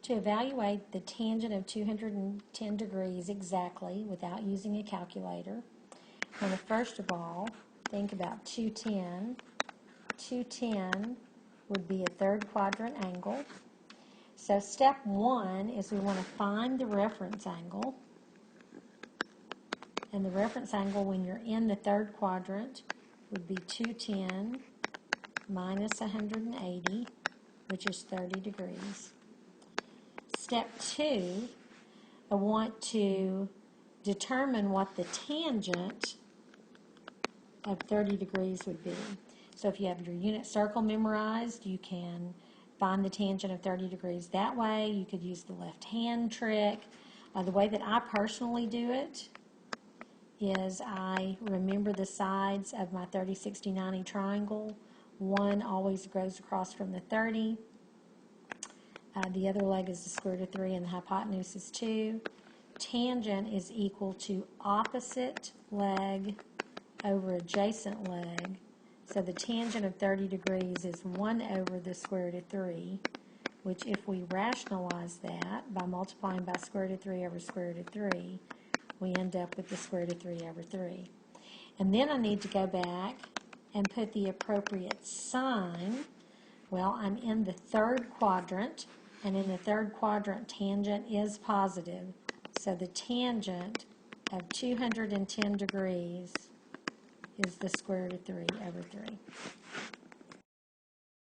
To evaluate the tangent of 210 degrees exactly without using a calculator, I'm going to first of all think about 210. 210 would be a third quadrant angle. So step one is we want to find the reference angle. And the reference angle when you're in the third quadrant would be 210 minus 180, which is 30 degrees. Step two, I want to determine what the tangent of 30 degrees would be. So if you have your unit circle memorized, you can find the tangent of 30 degrees that way. You could use the left hand trick. The way that I personally do it is I remember the sides of my 30, 60, 90 triangle. One always goes across from the 30. The other leg is the square root of 3 and the hypotenuse is 2. Tangent is equal to opposite leg over adjacent leg. So the tangent of 30 degrees is 1 over the square root of 3, which if we rationalize that by multiplying by square root of 3 over square root of 3, we end up with the square root of 3 over 3. And then I need to go back and put the appropriate sign. Well, I'm in the third quadrant, and in the third quadrant, tangent is positive. So the tangent of 210 degrees is the square root of 3 over 3.